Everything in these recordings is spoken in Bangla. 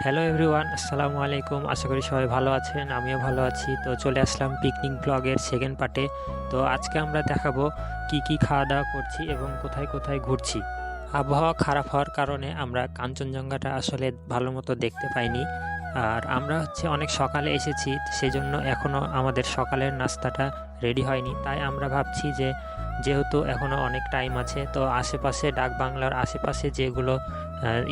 হ্যালো এভরিওয়ান, আসসালামু আলাইকুম। আশা করি সবাই ভালো আছেন, আমিও ভালো আছি। তো চলে আসলাম পিকনিক ব্লগের সেকেন্ড পার্টে। তো আজকে আমরা দেখাবো কি কি খাওয়া দাওয়া করছি এবং কোথায় কোথায় ঘুরছি। আবহাওয়া খারাপ হওয়ার কারণে আমরা কাঞ্চনজঙ্ঘাটা আসলে ভালো মতো দেখতে পাইনি। আর আমরা অনেক সকালে এসেছি, সেজন্য এখনও আমাদের সকালের নাস্তাটা রেডি হয়নি। তাই আমরা ভাবছি যে যেহেতু এখনও অনেক টাইম আছে, তো আশেপাশে ডাকবাংলার আশেপাশে যেগুলো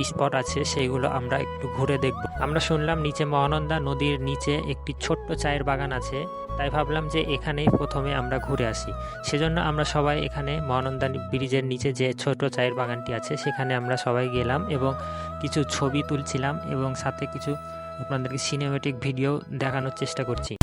স্পট আছে সেইগুলো আমরা একটু ঘুরে দেখব। আমরা শুনলাম নিচে মহানন্দা নদীর নিচে একটি ছোট্ট চায়ের বাগান আছে, তাই ভাবলাম যে এখানেই প্রথমে আমরা ঘুরে আসি। সেজন্য আমরা সবাই এখানে মহানন্দা ব্রিজের নিচে যে ছোট চায়ের বাগানটি আছে সেখানে আমরা সবাই গেলাম এবং কিছু ছবি তুলছিলাম এবং সাথে কিছু আপনাদেরকে সিনেমেটিক ভিডিও দেখানোর চেষ্টা করছি।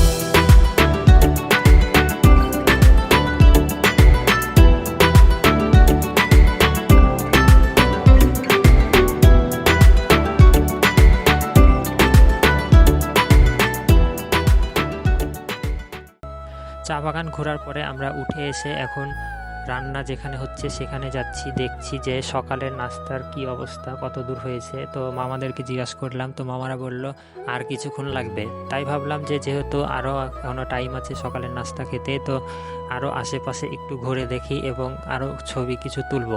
চা বাগান ঘোরার পরে আমরা উঠে এসে এখন রান্না যেখানে হচ্ছে সেখানে যাচ্ছি। দেখছি যে সকালের নাস্তার কি অবস্থা, কত দূর হয়েছে। তো মামাদেরকে জিজ্ঞাসা করলাম, তো মামারা বলল আর কিছুক্ষণ লাগবে। তাই ভাবলাম যে যেহেতু আরও এখনও টাইম আছে সকালের নাস্তা খেতে, তো আরও আশেপাশে একটু ঘুরে দেখি এবং আরও ছবি কিছু তুলব।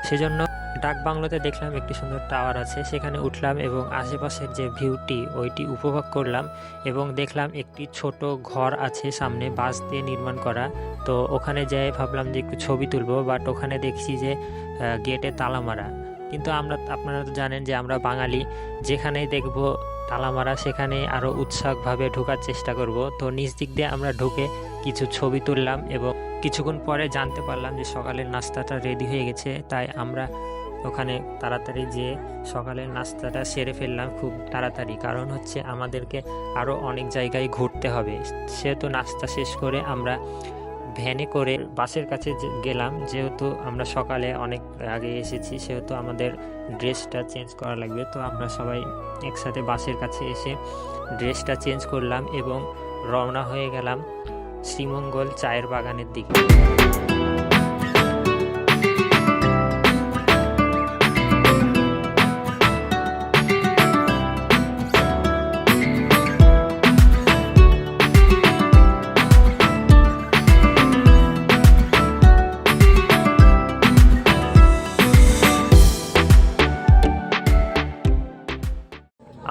সেজন্য ডাকবাংলোতে দেখলাম একটি সুন্দর টাওয়ার আছে, সেখানে উঠলাম এবং আশেপাশের যে ভিউটি ওইটি উপভোগ করলাম এবং দেখলাম একটি ছোট ঘর আছে সামনে, বাঁশ দিয়ে নির্মাণ করা। তো ওখানে যেয়ে ভাবলাম যে একটু ছবি তুলবো, বাট ওখানে দেখছি যে গেটে তালা মারা। কিন্তু আপনারা তো জানেন যে আমরা বাঙালি, যেখানেই দেখব তালা মারা সেখানে আরও উৎসাহভাবে ঢোকার চেষ্টা করব। তো নিচ দিক দিয়ে আমরা ঢুকে কিছু ছবি তুললাম এবং কিছুক্ষণ পরে জানতে পারলাম যে সকালের নাস্তাটা রেডি হয়ে গেছে। তাই আমরা ওখানে তাড়াতাড়ি যেয়ে সকালের নাস্তাটা সেরে ফেললাম খুব তাড়াতাড়ি, কারণ আমাদেরকে আরও অনেক জায়গায় ঘুরতে হবে। সেহেতু নাস্তা শেষ করে আমরা ভ্যানে করে বাসের কাছে গেলাম। যেহেতু আমরা সকালে অনেক আগে এসেছি সেহেতু আমাদের ড্রেসটা চেঞ্জ করা লাগবে। তো আমরা সবাই একসাথে বাসের কাছে এসে ড্রেসটা চেঞ্জ করলাম এবং রওনা হয়ে গেলাম শ্রীমঙ্গল চায়ের বাগানের দিকে।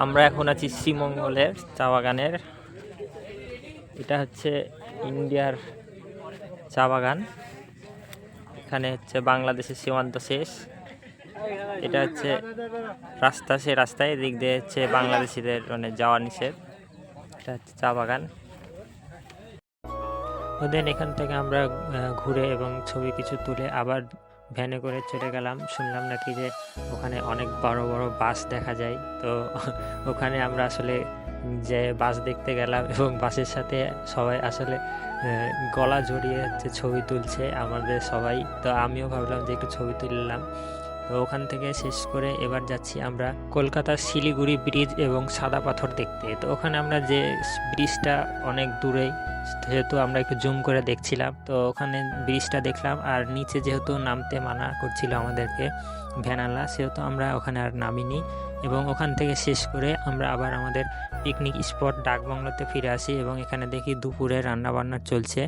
আমরা এখন আছি শ্রীমঙ্গলের চা বাগানের। এটা ইন্ডিয়ার চা বাগান। এখানে বাংলাদেশের সীমান্ত শেষ। এটা রাস্তা, সে রাস্তায় এদিক দিয়ে বাংলাদেশিদের যাওয়া নিষেধ। এটা চা বাগান। দেন এখান থেকে আমরা ঘুরে এবং ছবি কিছু তুলে আবার ভ্যানে করে চলে গেলাম। শুনলাম নাকি যে ওখানে অনেক বড় বড় বাস দেখা যায়। তো ওখানে আমরা যে বাস দেখতে গেলাম এবং বাসের সাথে সবাই গলা জড়িয়ে ছবি তুলছে আমাদের সবাই। তো আমিও ভাবলাম যে একটু ছবি তুললাম। তো ওখান থেকে শেষ করে এবার যাচ্ছি আমরা কলকাতার শিলিগুড়ি ব্রিজ এবং সাদা পাথর দেখতে। তো ওখানে আমরা যে ব্রিজটা অনেক দূরেই, যেহেতু আমরা একটু জুম করে দেখছিলাম, তো ওখানে ব্রিজটা দেখলাম। আর নিচে যেহেতু নামতে মানা করছিল আমাদেরকে ভ্যানালা, সেহেতু আমরা ওখানে আর নামিনি এবং ওখান থেকে শেষ করে আমরা আবার আমাদের পিকনিক স্পট ডাকবাংলোতে ফিরে আসি এবং এখানে দেখি দুপুরে রান্নাবান্না চলছে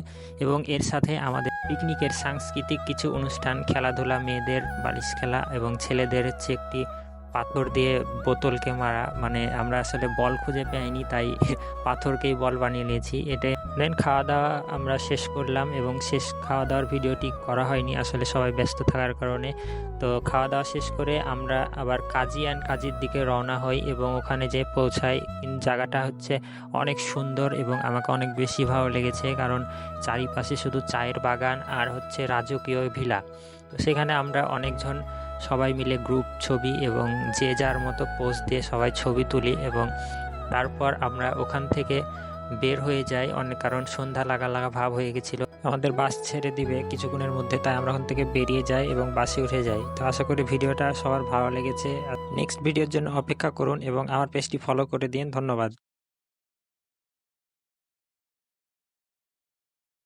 এবং এর সাথে আমাদের পিকনিকের সাংস্কৃতিক কিছু অনুষ্ঠান, খেলাধুলা, মেয়েদের বালিশ খেলা এবং ছেলেদের একটি পাথর দিয়ে বোতলকে মারা। আমরা বল খুঁজে পাইনি, তাই পাথরকেই বল বানিয়ে নিয়েছি। এটাই দেন খাওয়া দাওয়া আমরা শেষ করলাম এবং খাওয়া দাওয়ার ভিডিওটি করা হয়নি সবাই ব্যস্ত থাকার কারণে। তো খাওয়া দাওয়া শেষ করে আমরা আবার কাজির দিকে রওনা হই এবং ওখানে যে পৌঁছাই। জায়গাটা অনেক সুন্দর এবং আমাকে অনেক বেশি ভালো লেগেছে, কারণ চারিপাশে শুধু চায়ের বাগান আর রাজকীয় ভিলা। তো সেখানে আমরা অনেকজন সবাই মিলে গ্রুপ ছবি এবং যে যার মতো পোজ দিয়ে সবাই ছবি তুলি এবং তারপর আমরা ওখান থেকে বের হয়ে যাই। কারণ সন্ধ্যা লাগা ভাব হয়ে গেছিল, আমাদের বাস ছেড়ে দিবে কিছুক্ষণের মধ্যে, তাই আমরা ওখান থেকে বেরিয়ে যাই এবং বাসে উঠে যাই। তো আশা করি ভিডিওটা সবার ভালো লেগেছে। নেক্সট ভিডিওর জন্য অপেক্ষা করুন এবং আমার পেজটি ফলো করে দিন। ধন্যবাদ।